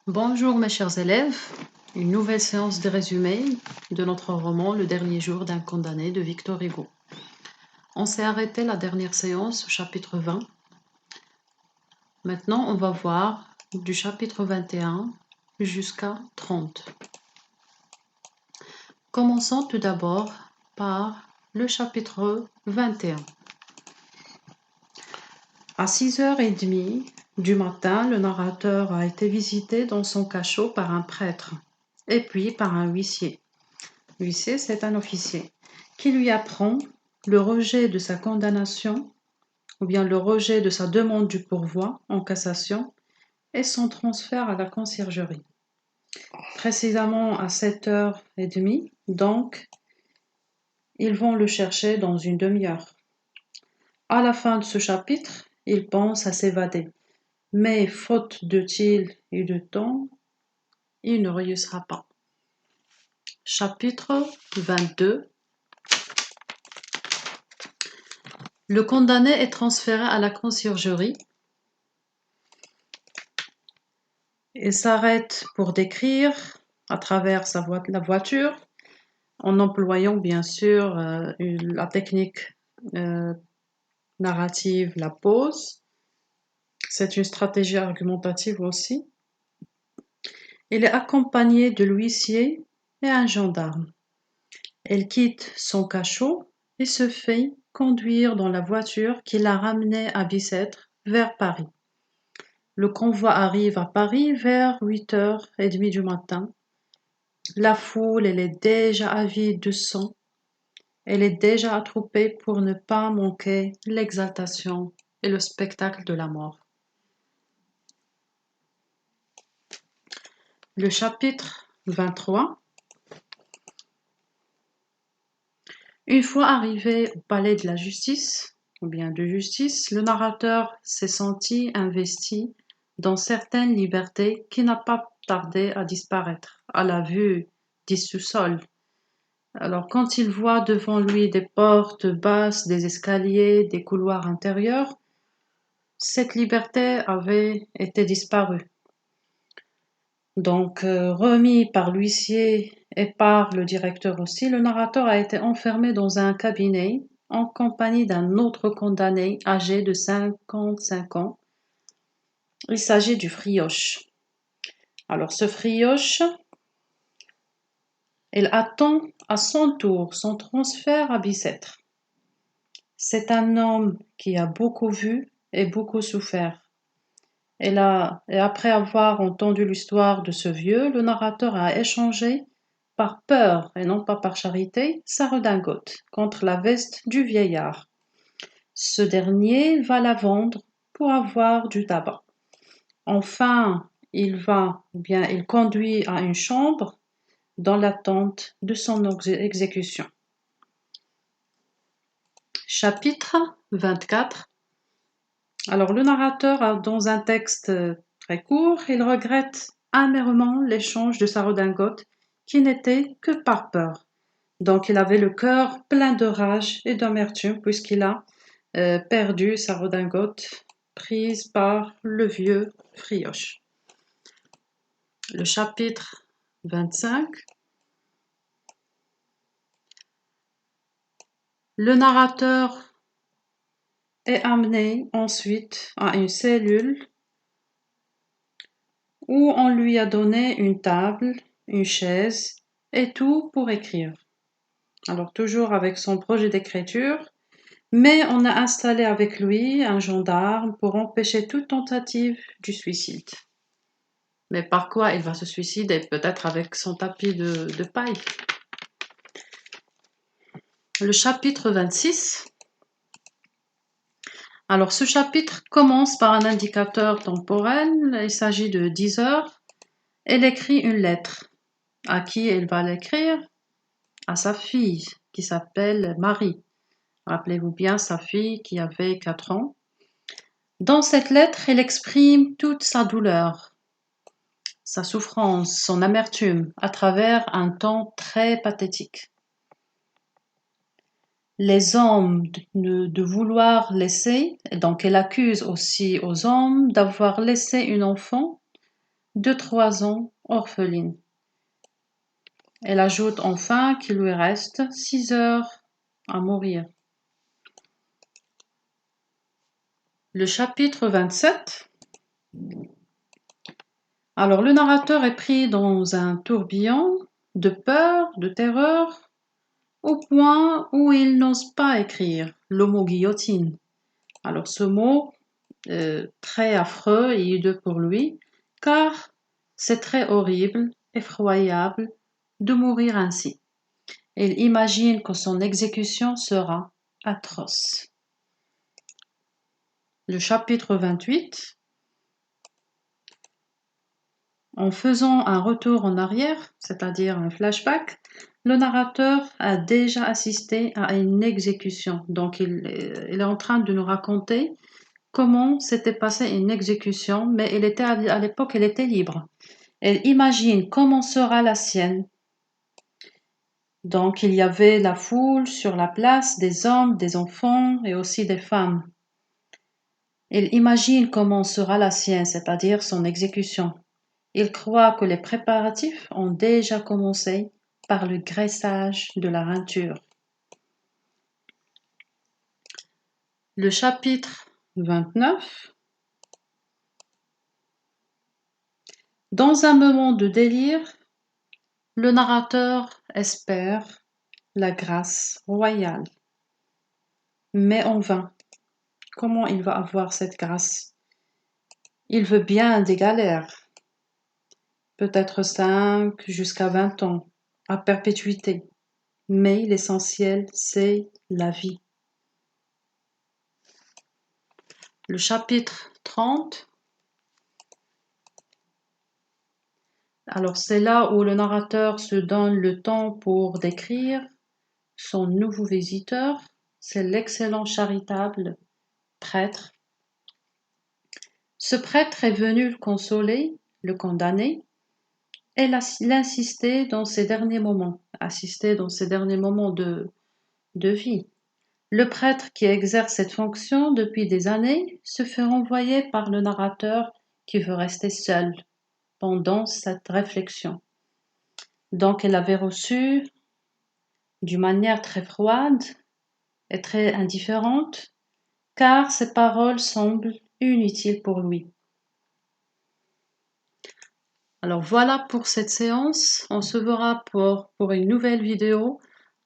Bonjour mes chers élèves, une nouvelle séance de résumé de notre roman Le dernier jour d'un condamné de Victor Hugo. On s'est arrêté la dernière séance au chapitre 20. Maintenant on va voir du chapitre 21 jusqu'à 30. Commençons tout d'abord par le chapitre 21. À 6h30 du matin, le narrateur a été visité dans son cachot par un prêtre et puis par un huissier. L'huissier, c'est un officier qui lui apprend le rejet de sa condamnation ou bien le rejet de sa demande du pourvoi en cassation et son transfert à la conciergerie. Précisément à 7h30, donc, ils vont le chercher dans une demi-heure. À la fin de ce chapitre, il pense à s'évader, mais faute de til et de temps, il ne réussira pas. Chapitre 22. Le condamné est transféré à la conciergerie. Il s'arrête pour décrire à travers la voiture, en employant bien sûr la technique narrative, la pause. C'est une stratégie argumentative aussi. Il est accompagné de l'huissier et un gendarme. Elle quitte son cachot et se fait conduire dans la voiture qui l'a ramenée à Bicêtre vers Paris. Le convoi arrive à Paris vers 8h30 du matin. La foule, elle est déjà avide de sang. Elle est déjà attroupée pour ne pas manquer l'exaltation et le spectacle de la mort. Le chapitre 23. Une fois arrivé au palais de la justice, ou bien de justice, le narrateur s'est senti investi dans certaines libertés qui n'a pas tardé à disparaître à la vue des sous-sols. Alors quand il voit devant lui des portes basses, des escaliers, des couloirs intérieurs, cette liberté avait été disparue. Donc, remis par l'huissier et par le directeur aussi, le narrateur a été enfermé dans un cabinet en compagnie d'un autre condamné âgé de 55 ans. Il s'agit du Frioche. Alors, ce Frioche, il attend à son tour son transfert à Bicêtre. C'est un homme qui a beaucoup vu et beaucoup souffert. Et après avoir entendu l'histoire de ce vieux, le narrateur a échangé, par peur et non pas par charité, sa redingote contre la veste du vieillard. Ce dernier va la vendre pour avoir du tabac. Enfin, il conduit à une chambre dans l'attente de son exécution. Chapitre 24. Alors, le narrateur, dans un texte très court, il regrette amèrement l'échange de sa redingote qui n'était que par peur. Donc, il avait le cœur plein de rage et d'amertume puisqu'il a perdu sa redingote prise par le vieux Frioche. Le chapitre 25. Le narrateur est amené ensuite à une cellule où on lui a donné une table, une chaise et tout pour écrire. Alors toujours avec son projet d'écriture, mais on a installé avec lui un gendarme pour empêcher toute tentative du suicide. Mais par quoi il va se suicider? Peut-être avec son tapis de paille. Le chapitre 26. Alors ce chapitre commence par un indicateur temporel, il s'agit de 10 heures. Elle écrit une lettre. À qui elle va l'écrire? À sa fille, qui s'appelle Marie. Rappelez-vous bien sa fille qui avait 4 ans. Dans cette lettre, elle exprime toute sa douleur, sa souffrance, son amertume, à travers un ton très pathétique. Les hommes de vouloir laisser, donc elle accuse aussi aux hommes d'avoir laissé une enfant de 3 ans, orpheline. Elle ajoute enfin qu'il lui reste 6 heures à mourir. Le chapitre 27. Alors le narrateur est pris dans un tourbillon de peur, de terreur, au point où il n'ose pas écrire le mot guillotine. Alors ce mot, très affreux et hideux pour lui, car c'est très horrible, effroyable de mourir ainsi. Il imagine que son exécution sera atroce. Le chapitre 28. En faisant un retour en arrière, c'est-à-dire un flashback, le narrateur a déjà assisté à une exécution. Donc il est en train de nous raconter comment s'était passée une exécution, mais à l'époque, elle était libre. Elle imagine comment sera la sienne. Donc il y avait la foule sur la place, des hommes, des enfants et aussi des femmes. Il imagine comment sera la sienne, c'est-à-dire son exécution. Il croit que les préparatifs ont déjà commencé par le graissage de la reinture. Le chapitre 29. Dans un moment de délire, le narrateur espère la grâce royale. Mais en vain. Comment il va avoir cette grâce? Il veut bien des galères, peut-être 5 jusqu'à 20 ans, à perpétuité. Mais l'essentiel, c'est la vie. Le chapitre 30. Alors c'est là où le narrateur se donne le temps pour décrire son nouveau visiteur. C'est l'excellent charitable prêtre. Ce prêtre est venu le consoler, le condamner, et l'assister dans ses derniers moments, de vie. Le prêtre qui exerce cette fonction depuis des années se fait renvoyer par le narrateur qui veut rester seul pendant cette réflexion. Donc elle avait reçu d'une manière très froide et très indifférente, car ses paroles semblent inutiles pour lui. Alors voilà pour cette séance. On se verra pour une nouvelle vidéo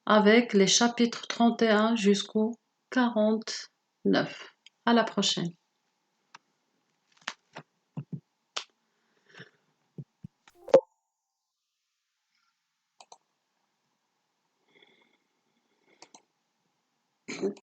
avec les chapitres 31 jusqu'au 49. À la prochaine.